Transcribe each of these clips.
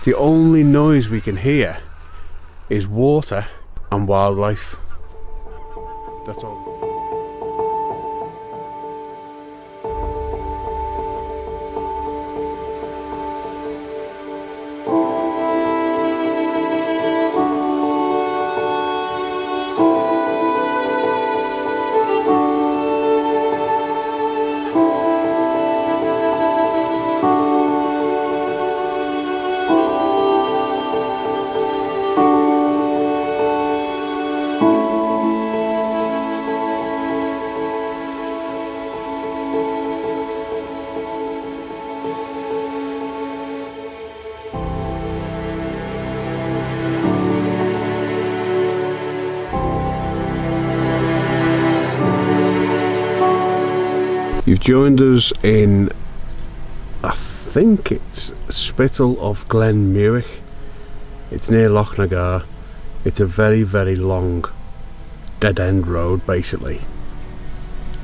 The only noise we can hear is water and wildlife. That's all. You've joined us in, I think it's Spittal of Glen Muick. It's near Loch Muick. It's a very, very long dead end road basically.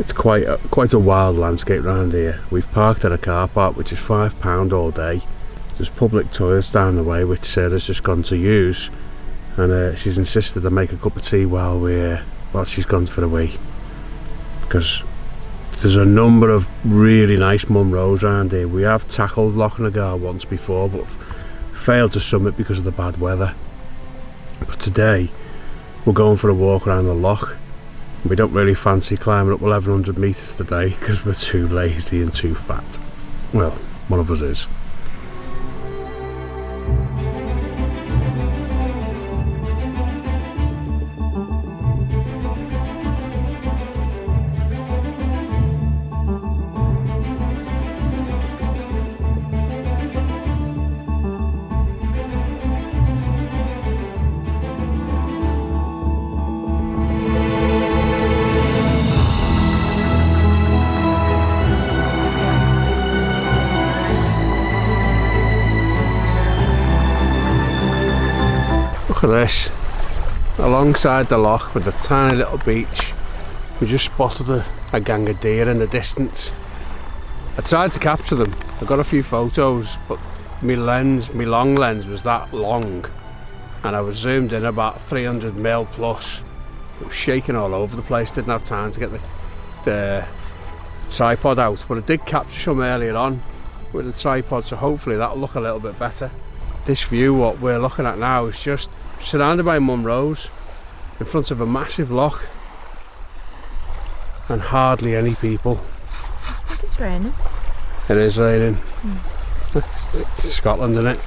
It's quite a wild landscape around here. We've parked at a car park which is £5 all day. There's public toilets down the way which Sarah's just gone to use, and she's insisted to make a cup of tea while she's gone for a wee, because there's a number of really nice Munros around here. We have tackled Loch Muick once before but failed to summit because of the bad weather. But today we're going for a walk around the loch. We don't really fancy climbing up 1100 metres today because we're too lazy and too fat. Well, one of us is. Look at this, alongside the loch with a tiny little beach, we just spotted a gang of deer in the distance. I tried to capture them, I got a few photos, but my long lens was that long and I was zoomed in about 300mm plus. It was shaking all over the place, didn't have time to get the tripod out, but I did capture some earlier on with the tripod, so hopefully that'll look a little bit better. This view, what we're looking at now, is just surrounded by Munros in front of a massive loch and hardly any people. I think it's raining. It is raining. It's Scotland, isn't it?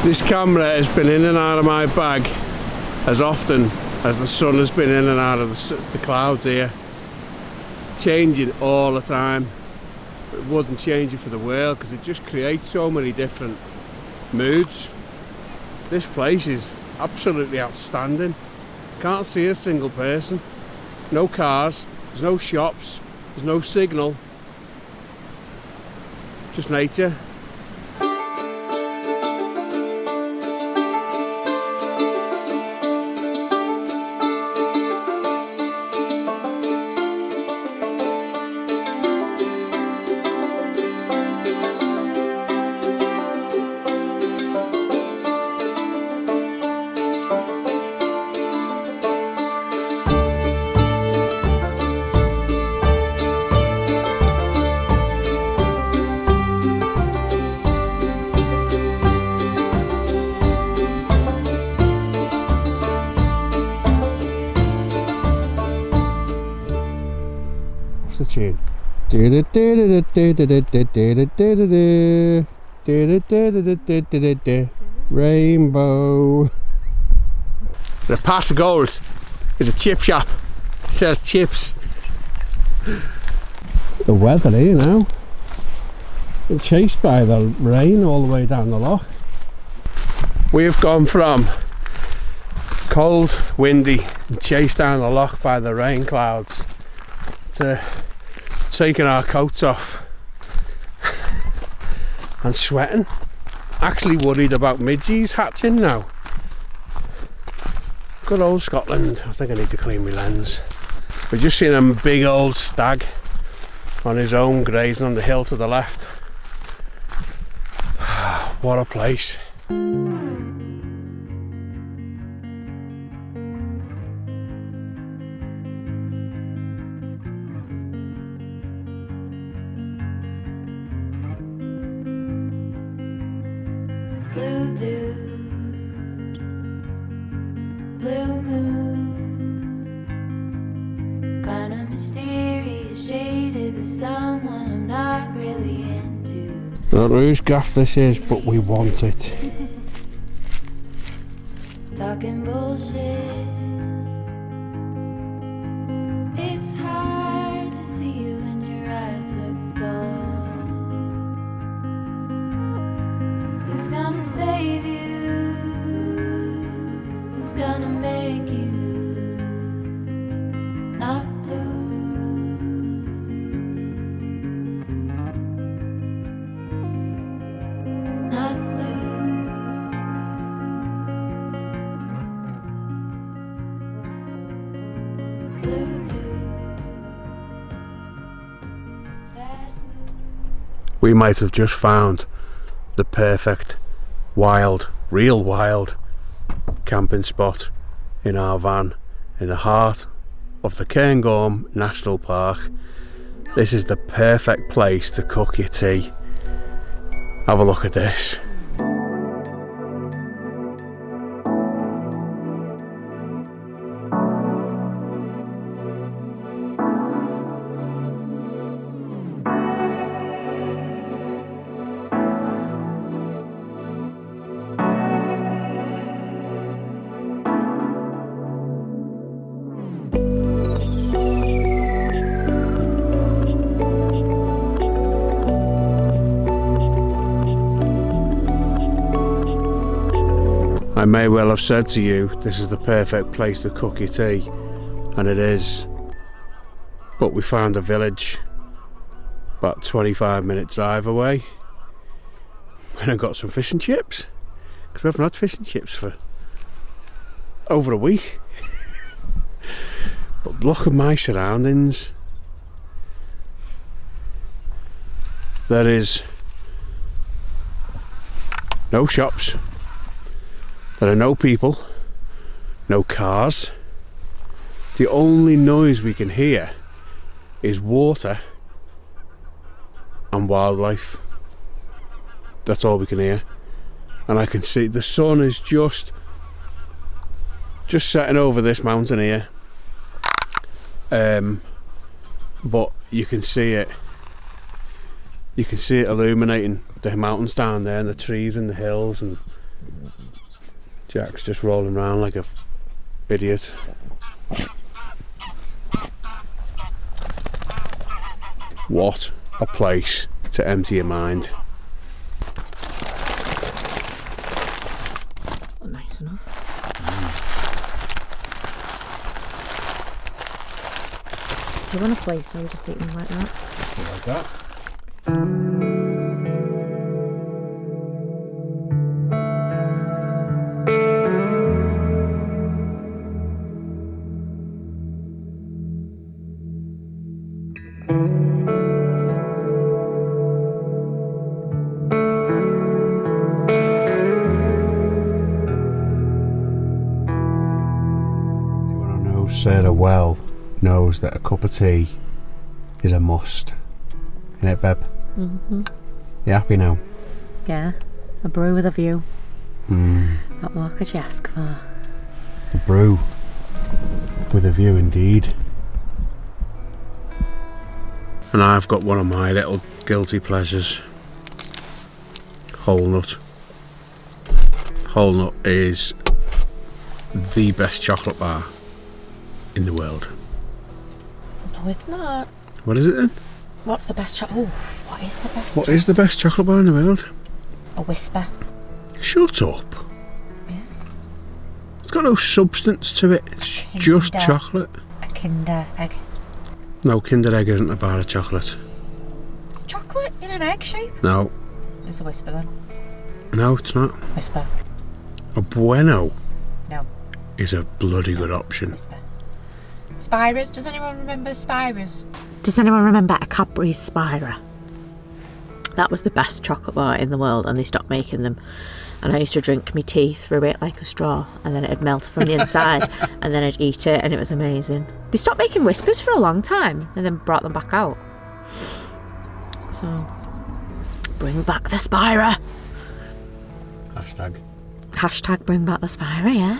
This camera has been in and out of my bag as often as the sun has been in and out of the clouds here. Changing all the time. It wouldn't change it for the world because it just creates so many different moods. This place is absolutely outstanding. Can't see a single person. No cars, there's no shops, there's no signal. Just nature. The tune. Rainbow. The past of gold is a chip shop. Sells chips. The weather here now. and chased by the rain all the way down the loch. We've gone from cold, windy and chased down the loch by the rain clouds to taking our coats off and sweating. Actually worried about midges hatching now. Good old Scotland. I think I need to clean my lens. We've just seen a big old stag on his own grazing on the hill to the left. What a place. Blue dude, blue moon, kinda mysterious, shaded with someone I'm not really into. Not whose gaff this is, but we want it. Talking bullshit. It's hard to see you when your eyes look dull. Who's gonna save you? Who's gonna make you not blue? Not blue. Blue dew. Bad mood. We might have just found the perfect wild, real wild camping spot in our van in the heart of the Cairngorms National Park. This is the perfect place to cook your tea. Have a look at this. I may well have said to you, this is the perfect place to cook your tea, and it is. But we found a village about 25-minute drive away, and I got some fish and chips, because we haven't had fish and chips for over a week. But look at my surroundings. There is no shops. There are no people, no cars. The only noise we can hear is water and wildlife. That's all we can hear. And I can see the sun is just setting over this mountain here. But you can see it. You can see it illuminating the mountains down there and the trees and the hills, and Jack's just rolling around like a idiot. What a place to empty your mind. Not nice enough. Do you want a place where we just eat them like that? Like that. Sarah well knows that a cup of tea is a must. Isn't it, Beb? Mm-hmm. You happy now? Yeah, a brew with a view. What more could you ask for? A brew with a view indeed. And I've got one of my little guilty pleasures. Whole nut. Whole nut is the best chocolate bar in the world. No, it's not. What is it then? What's the best chocolate? Oh, What is the best? What is the best chocolate bar in the world? A Whisper. Shut up. Yeah. It's got no substance to it. It's just chocolate. A Kinder Egg. No, Kinder Egg isn't a bar of chocolate. It's chocolate in an egg shape. No. It's a Whisper then. No, it's not. Whisper. A Bueno. No. Is a bloody good option. Whisper. Spirers. Does anyone remember Spirers? Does anyone remember a Cadbury's Spira? That was the best chocolate bar in the world, and they stopped making them. And I used to drink my tea through it like a straw, and then it'd melt from the inside, and then I'd eat it, and it was amazing. They stopped making Whispers for a long time, and then brought them back out. So, bring back the Spira. Hashtag bring back the Spira, yeah.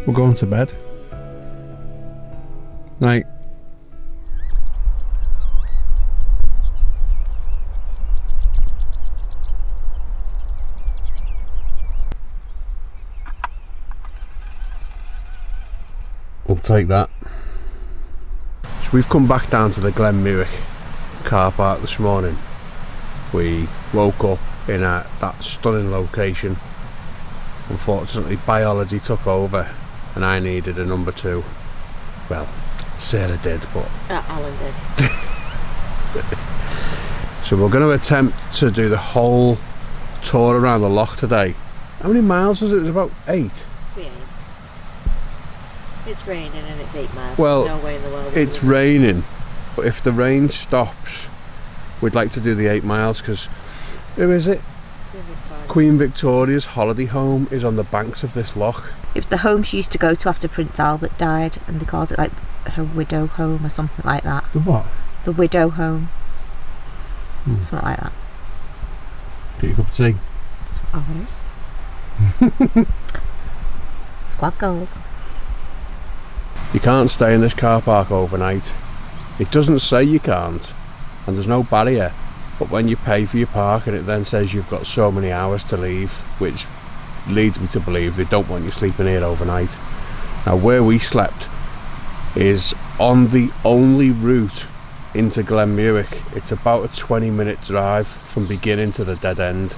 We're going to bed. Night. We'll take that. So we've come back down to the Glen Muick car park this morning. We woke up in that stunning location. Unfortunately, biology took over and I needed a number 2. Well, Sarah did, but Alan did. So we're going to attempt to do the whole tour around the loch today. How many miles was it? It was about 8. It's raining and it's 8 miles. Well, no way in the world. It's raining, but if the rain stops, we'd like to do the 8 miles because who is it? Queen Victoria's holiday home is on the banks of this loch. It was the home she used to go to after Prince Albert died, and they called it like her widow home or something like that. The what? The widow home. Something like that. Get your cup of tea. Always. Squad goals. You can't stay in this car park overnight. It doesn't say you can't, and there's no barrier. But when you pay for your park and it then says you've got so many hours to leave, which leads me to believe they don't want you sleeping here overnight. Now where we slept is on the only route into Glen Muick. It's about a 20-minute drive from beginning to the dead end.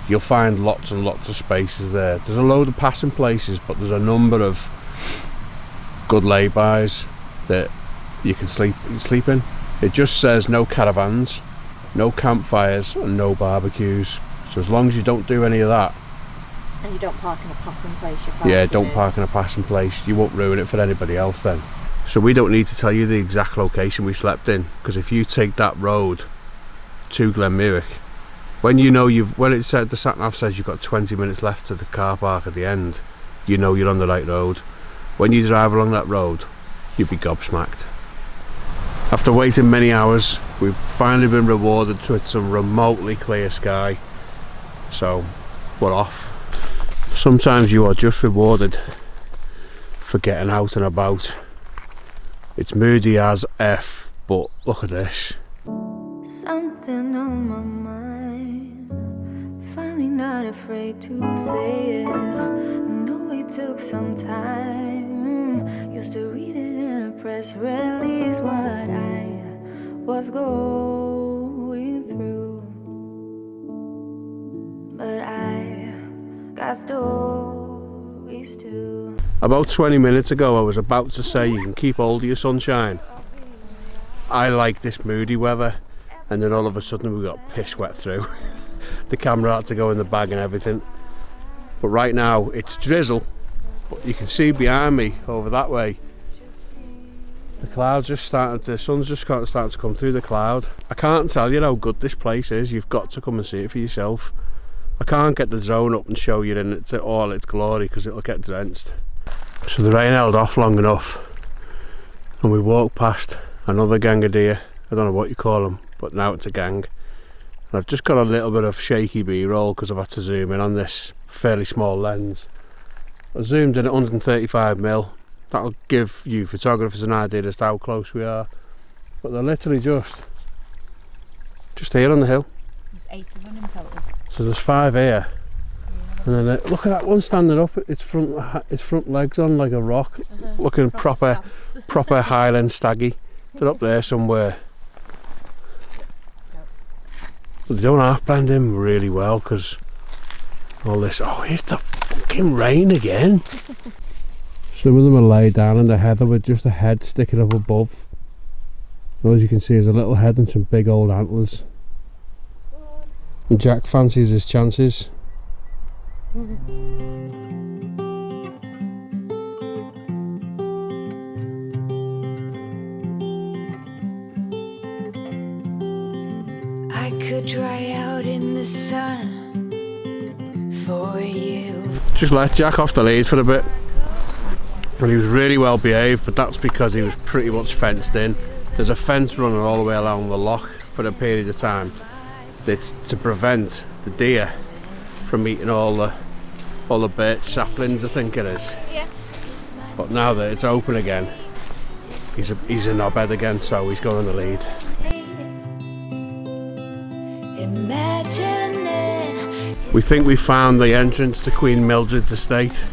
You'll find lots and lots of spaces there. There's a load of passing places, but there's a number of good lay-bys that you can sleep in. It just says no caravans, no campfires and no barbecues. So as long as you don't do any of that. And you don't park in a passing place. Yeah, don't park in a passing place. You won't ruin it for anybody else then. So we don't need to tell you the exact location we slept in, because if you take that road to Glen Muick, when it said the sat nav says you've got 20 minutes left to the car park at the end, you know you're on the right road. When you drive along that road, you'll be gobsmacked. After waiting many hours, we've finally been rewarded with some remotely clear sky. So, we're off. Sometimes you are just rewarded for getting out and about. It's moody as F, but look at this. Something on my mind, finally not afraid to say it. I know it took some time, used to read it in a press release what I was going through, but I got stories too. About 20 minutes ago I was about to say you can keep hold of your sunshine. I like this moody weather, and then all of a sudden we got piss wet through. The camera had to go in the bag and everything. But right now it's drizzle, but you can see behind me over that way the sun's just starting to come through the cloud. I can't tell you how good this place is. You've got to come and see it for yourself. I can't get the drone up and show you in all its glory because it'll get drenched. So the rain held off long enough and we walked past another gang of deer. I don't know what you call them, but now it's a gang. And I've just got a little bit of shaky B-roll because I've had to zoom in on this fairly small lens. I zoomed in at 135mm. That'll give you photographers an idea as to how close we are. But they're literally just here on the hill. There's 8 of them in total. So there's 5 here. And then look at that one standing up. Its front legs on like a rock, looking proper Highland staggy. They're up there somewhere. But they don't half blend in really well because all this. Oh, here's the fucking rain again. Some of them are laid down in the heather with just a head sticking up above. All you can see is a little head and some big old antlers. And Jack fancies his chances. I could dry out in the sun for you. Just let Jack off the lead for a bit. Well, he was really well behaved, but that's because he was pretty much fenced in. There's a fence running all the way along the loch for a period of time. It's to prevent the deer from eating all the birch saplings, I think it is. Yeah. But now that it's open again, he's a knobhead again, so he's going on the lead. We think we found the entrance to Queen Mildred's estate.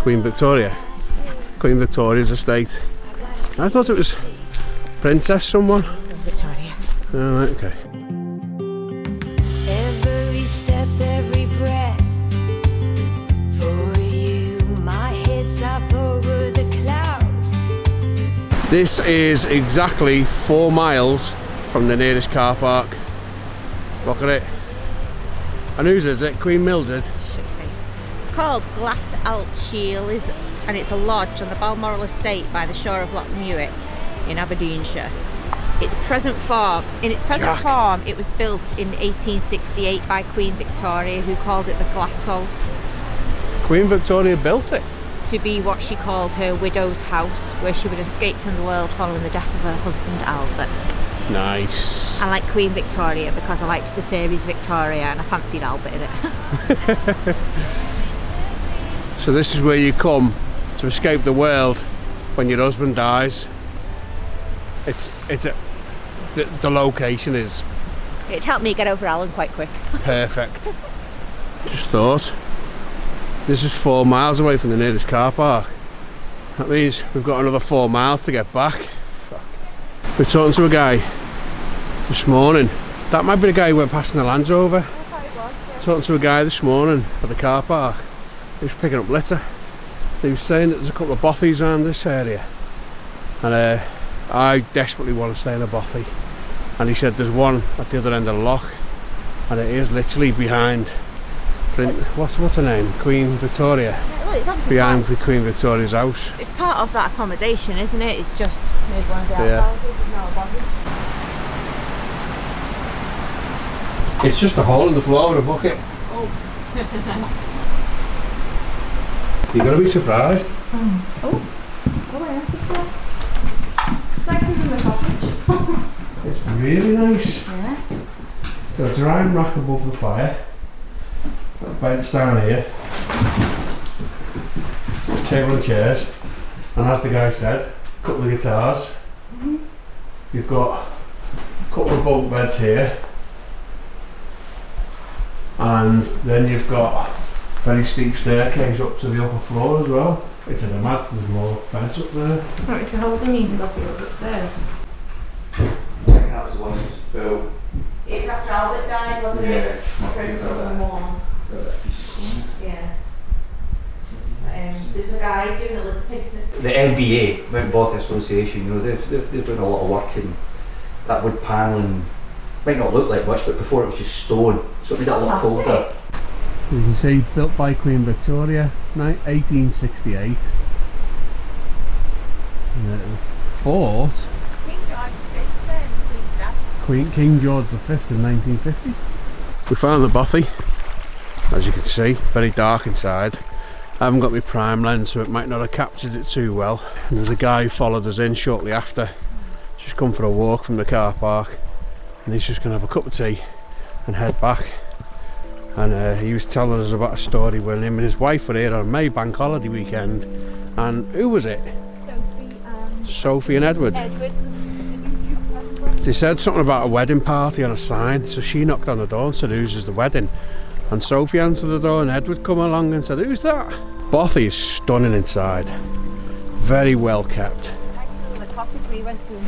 Queen Victoria. Queen Victoria's estate. I thought it was Princess someone. Victoria. Oh, right, okay. Every step, every breath for you. My head's up over the clouds. This is exactly 4 miles from the nearest car park. Look at it. And whose is it? Queen Mildred? It's called Glas-Allt-Shiel, and it's a lodge on the Balmoral estate by the shore of Loch Muick in Aberdeenshire. In its present form, it was built in 1868 by Queen Victoria, who called it the Glas-Salt, Queen Victoria built it? to be what she called her widow's house, where she would escape from the world following the death of her husband Albert. Nice. I like Queen Victoria because I liked the series Victoria and I fancied Albert in it. So this is where you come to escape the world when your husband dies. The location is It helped me get over Alan quite quick. perfect. Just thought, this is 4 miles away from the nearest car park. That means we've got another 4 miles to get back. We're talking to a guy this morning. That might be the guy who went past in the Land Rover. Talking to a guy this morning at the car park. He was picking up litter. He was saying that there's a couple of bothies around this area. And I desperately want to stay in a bothy. And he said there's one at the other end of the loch. And it is literally behind, what's her name? Queen Victoria. Well, it's obviously Behind the Queen Victoria's house. it's part of that accommodation, isn't it? It's just maybe one of the Yeah. outhouses, there's no bothy. It's just a hole in the floor with a bucket. Oh. You're going to be surprised. Oh, I am surprised. Nicer than the cottage. It's really nice. Yeah. It's got a drying rack above the fire. Got a bench down here. Table and chairs. And as the guy said, a couple of guitars. You've got a couple of bunk beds here. And then you've got a very steep staircase up to the upper floor as well. It's an imagine there's more beds up there. Right, it's a holding me because it was upstairs. That was the one that was built. It after Albert died, wasn't it? First of all, yeah. There's a guy doing a little picture. The LBA, Mount Bothy Association, you know, they're doing a lot of work in that wood panelling. Might not look like much, but before it was just stone, so it made it a lot colder. You can see built by Queen Victoria, 1868. Bought King George V in 1950. We found the bothy, as you can see, very dark inside. I haven't got my prime lens, so it might not have captured it too well. And there's a guy who followed us in shortly after. Just come for a walk from the car park, and he's just going to have a cup of tea and head back. And he was telling us about a story when him and his wife were here on May bank holiday weekend. And who was it? Sophie and Edward. They said something about a wedding party on a sign, so she knocked on the door and said, "Whose is the wedding?" And Sophie answered the door and Edward come along and said, "Who's that?" Bothy is stunning inside. Very well kept. The cottage we went to in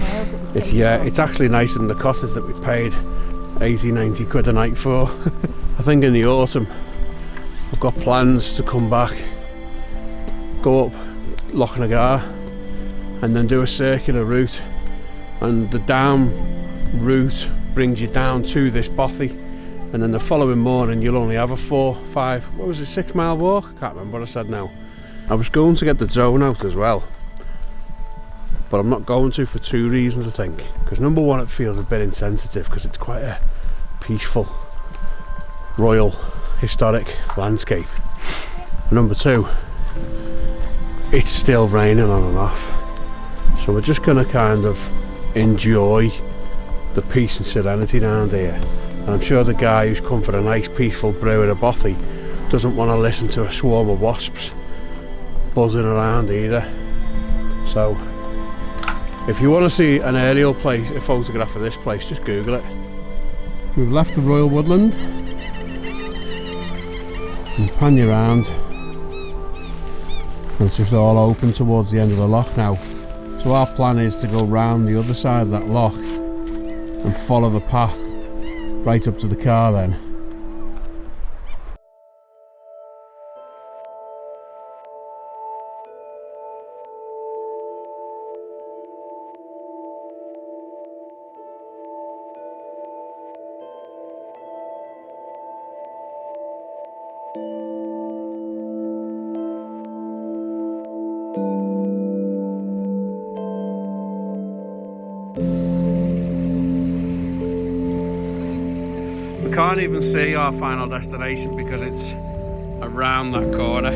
Wales. It's actually nicer than the cottage that we paid 80-90 quid a night for. I think in the autumn I've got plans to come back, go up Loch Muick and then do a circular route, and the down route brings you down to this bothy, and then the following morning you'll only have a 6 mile walk. I can't remember what I said now. I was going to get the drone out as well, but I'm not going to for two reasons I think. Because number one, it feels a bit insensitive because it's quite a peaceful, royal, historic landscape. And number two, it's still raining on and off. So we're just going to kind of enjoy the peace and serenity down here. And I'm sure the guy who's come for a nice peaceful brew in a bothy doesn't want to listen to a swarm of wasps buzzing around either. So if you want to see an aerial place, a photograph of this place, just Google it. We've left the Royal Woodland and pan you around. It's just all open towards the end of the loch now. So our plan is to go round the other side of that loch and follow the path right up to the car then. We can't even see our final destination because it's around that corner.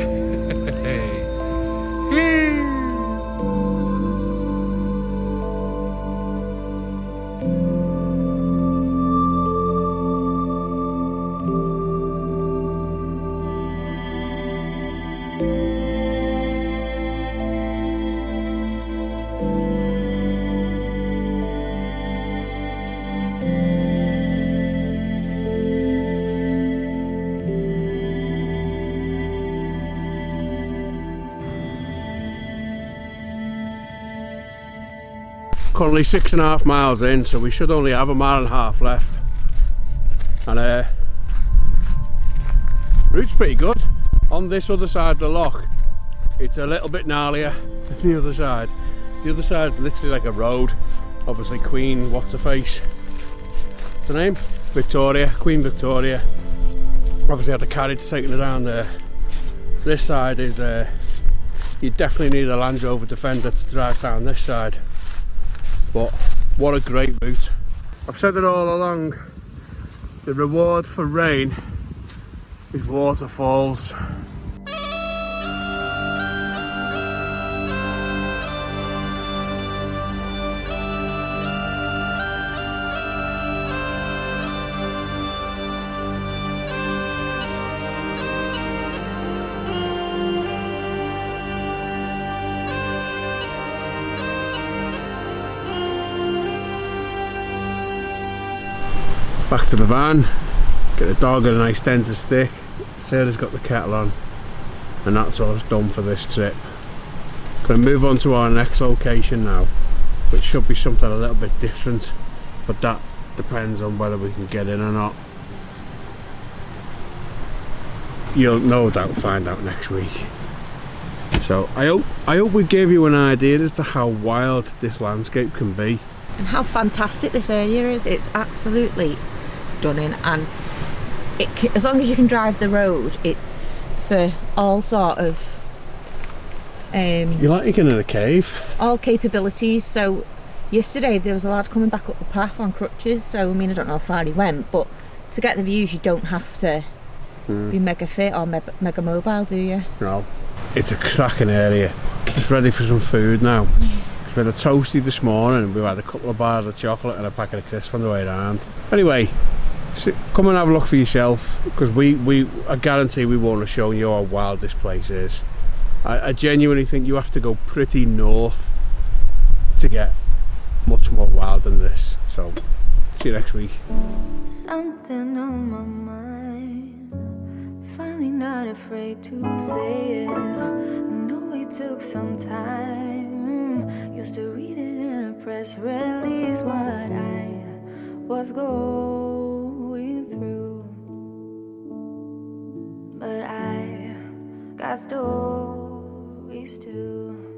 Currently 6.5 miles in, so we should only have 1.5 miles left. And route's pretty good. On this other side of the loch, it's a little bit gnarlier than the other side. The other side's literally like a road. Obviously Queen, what's her face? What's her name? Victoria, Queen Victoria. Obviously had a carriage taking her down there. This side is, you definitely need a Land Rover Defender to drive down this side. But what a great route. I've said it all along, the reward for rain is waterfalls. Back to the van, get the dog and a nice tender stick. Sarah's got the kettle on, and that's all done for this trip. Going to move on to our next location now, which should be something a little bit different, but that depends on whether we can get in or not. You'll no doubt find out next week. So I hope we gave you an idea as to how wild this landscape can be. And how fantastic this area is. It's absolutely stunning, and as long as you can drive the road, it's for all sort of you're like in a cave. All capabilities. So yesterday there was a lad coming back up the path on crutches, so I mean I don't know how far he went, but to get the views you don't have to be mega fit or mega mobile, do you? No. It's a cracking area. Just ready for some food now. We had a toastie this morning, we had a couple of bars of chocolate and a packet of crisps on the way around. Anyway, come and have a look for yourself, because I guarantee we won't have shown you how wild this place is. I genuinely think you have to go pretty north to get much more wild than this. So, see you next week. Something on my mind, finally not afraid to say it. I know it took some time. Used to read it in a press release what I was going through. But I got stories too.